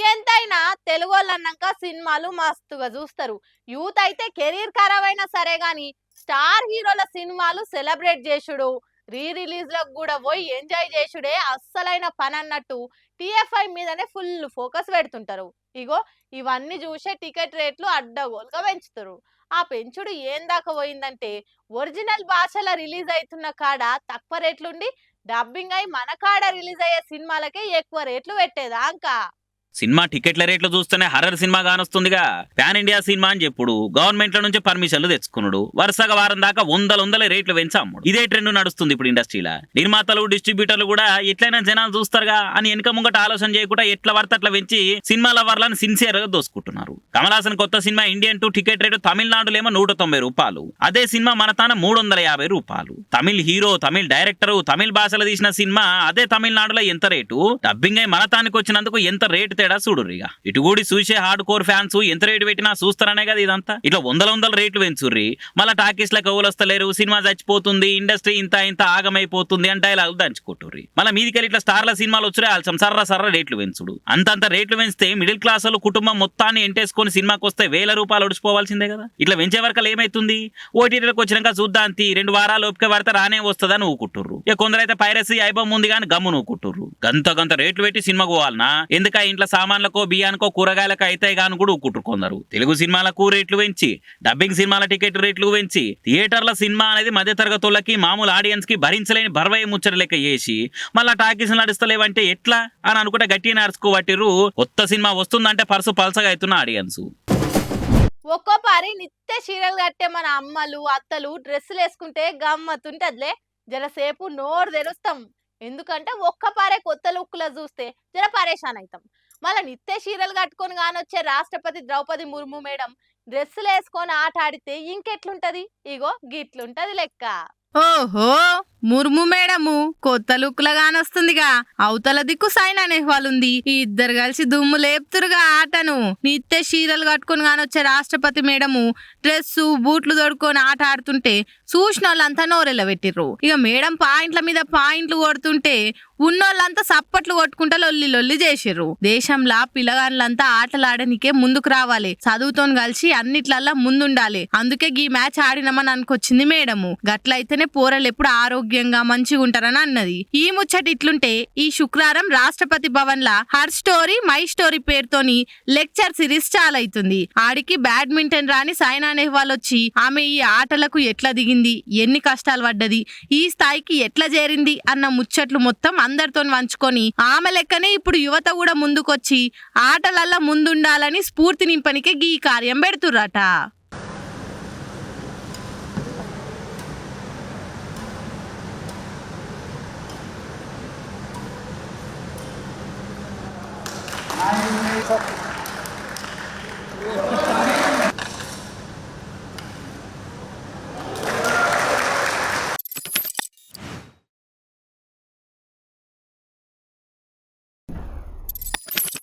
ఎంతైనా తెలుగోళ్ళన్నాక సినిమాలు మస్తుగా చూస్తారు. యూత్ అయితే కెరీర్ ఖరాబ్ అయినా సరే గాని స్టార్ హీరోల సినిమాలు సెలబ్రేట్ చేసుడు, రిలీజ్‌లకు కూడా పోయి ఎంజాయ్ చేసుడే అస్సలైన పనన్నట్టు టీఎఫ్ఐ మీదనే ఫుల్ ఫోకస్ పెడుతుంటారు. ఇగో ఇవన్నీ చూసే టికెట్ రేట్లు అడ్డగోలుగా పెంచుతారు. ఆ పెంచుడు ఏం దాకా పోయిందంటే ఒరిజినల్ భాషల రిలీజ్ అయితున్న కాడ తక్కువ రేట్లుండి డబ్బింగ్ అయి మన కాడ రిలీజ్ అయ్యే సినిమాలకే ఎక్కువ రేట్లు పెట్టేదాంకా. సినిమా టికెట్ల రేట్లు చూస్తేనే హర్రర్ సినిమా కానొస్తుందిగా. పాన్ ఇండియా సినిమా అని చెప్పుడు గవర్నమెంట్ల నుంచి పర్మిషన్లు తెచ్చుకున్నాడు. వరుసగా వారం దాకా వందల రేట్లు పెంచి అమ్ముడు. ఇదే ట్రెండ్ నడుస్తుంది ఇప్పుడు ఇండస్ట్రీలో. నిర్మాతలు డిస్ట్రిబ్యూటర్లు కూడా ఎట్లయినా జనాలు చూస్తారుగా అని వెనక ముంగట ఆలోచన చేయకుండా ఎట్లా పడితే అట్లా పెంచి సినిమాల వర్లను సిన్సియర్ గా దోసుకుంటున్నారు. కమల్ హాసన్ కొత్త సినిమా ఇండియన్ 2 టికెట్ రేటు తమిళనాడులేమో 190 రూపాయలు. అదే సినిమా మన తాన 350 రూపాయలు. తమిళ్ హీరో, తమిళ్ డైరెక్టర్, తమిళ్ భాషలో తీసిన సినిమా అదే తమిళనాడులో ఎంత రేటు, డబ్బింగ్ అయి మన తానికి వచ్చినందుకు ఎంత రేటు తేడా చూడుర్రు. ఇక ఇటు కూడా చూసే హార్డ్ కోర్ ఫ్యాన్స్ ఎంత రేటు పెట్టినా చూస్తారనే కదా ఇదంతా. ఇట్లా వందల రేట్లు పెంచుర్రి. మళ్ళీ టాకీస్ లకు ఎవరు వస్తలేరు, సినిమా చచ్చిపోతుంది, ఇండస్ట్రీ ఇంత ఆగమైపోతుంది అని డైలాగులు దంచుకుంటుర్రి. మళ్ళీ మీదికెళ్ళి ఇట్లా స్టార్ల సినిమాలు వచ్చే ఆల్సం సర్ర రేట్లు పెంచుడు. అంతంత రేట్లు పెంచితే మిడిల్ క్లాస్ వాళ్ళు కుటుంబం మొత్తాన్ని ఎంటేసుకొని సినిమాకి వస్తే 1000 రూపాయలు ఒడిచిపోవాల్సిందే కదా. ఇట్లా పెంచే వరకు ఏమైతుంది, ఓటీటీలకు వచ్చినాక చూద్దాంతి 2 వారాలు ఓపిక పడితే రానే వస్తుందని ఊకుంటుర్రు. ఇక కొందరైతే పైరసీ ఐబమ్ ఉంది కానీ గమ్ము నూకుంటుర్రు. గంత రేట్లు పెట్టి సినిమాకు పోవాలనా, ఎందుక ఇంట్లో సామాన్లకో బియ్యానికో కూరగాయలకు అయితే గాను కూడా ఊకుంటున్నారు. తెలుగు సినిమాలకు రేట్లు పెంచి, డబ్బింగ్ సినిమాల టికెట్ రేట్లు పెంచి, థియేటర్ల సినిమా అనేది మధ్యతరగతులకి మామూలు ఆడియన్స్ కి భరించలేని బర్వయ్య ముచ్చట లెక్క చేసి మళ్ళా టాకీస్ నడుస్తలేవంటే ఎట్లా అని అనుకుంటే గట్టిగా నడుచుకోబట్టిర్రు. కొత్త సినిమా వస్తుందంటే పర్సు పల్సగా అవుతున్న ఆడియన్స్. ఒక్కో పారి నిత్య చీరలు కట్టే మన అమ్మలు అత్తలు డ్రెస్సులు వేసుకుంటే గమ్మత్తుంటదిలే. జరసేపు నోరు తెరుస్తాం. ఎందుకంటే ఒక్క పారే కొత్త లుక్లో చూస్తే జర పరేషాన్ అవుతాం. మళ్ళీ నిత్య చీరలు కట్టుకొని కానొచ్చే రాష్ట్రపతి ద్రౌపది ముర్ము మేడం డ్రెస్సులు వేసుకొని ఆట ఆడితే ఇంకెట్లుంటది. ఇగో గిట్లుంటది లెక్క. ఓహో, ముర్ము మేడము కొత్త లుక్ల గానొస్తుందిగా. అవతల దిక్కు సైనా నెహ్వాల్ ఉంది. ఈ ఇద్దరు కలిసి దుమ్ము లేపుతురుగా ఆటను. నిత్య చీరలు కట్టుకుని గానొచ్చే రాష్ట్రపతి మేడము డ్రెస్సు బూట్లు దొడుకొని ఆట ఆడుతుంటే చూసిన వాళ్ళంతా నోరెల్ల పెట్టిర్రు. ఇక మేడం పాయింట్ల మీద పాయింట్లు కొడుతుంటే ఉన్నోళ్ళంతా సప్పట్లు కొట్టుకుంటా లొల్లి చేసిర్రు. దేశంలో పిల్లగాళ్ళంతా ఆటలాడనికే ముందుకు రావాలి, చదువుతో కలిసి అన్నిట్లల్లా ముందుండాలి. అందుకే ఈ మ్యాచ్ ఆడినామని అనుకొచ్చింది మేడము. గట్లయితేనే పోరలు ఎప్పుడు ఆరోగ్యంగా మంచిగా ఉంటారని అన్నది. ఈ ముచ్చట ఇట్లుంటే ఈ శుక్రవారం రాష్ట్రపతి భవన్ లా హర్ స్టోరీ మై స్టోరీ పేరుతోని లెక్చర్ సిరీస్ చాలైతుంది. ఆడికి బ్యాడ్మింటన్ రాని సైనా నెహ్వాల్ వచ్చి ఆమె ఈ ఆటలకు ఎట్లా దిగింది, ఎన్ని కష్టాలు పడ్డది, ఈ స్థాయికి ఎట్లా చేరింది అన్న ముచ్చట్లు మొత్తం అందరితో వంచుకొని ఆమె లెక్కనే ఇప్పుడు యువత కూడా ముందుకొచ్చి ఆటలల్లా ముందుండాలని స్ఫూర్తి నింపనికే ఈ కార్యం పెడుతుర్రట. Nice.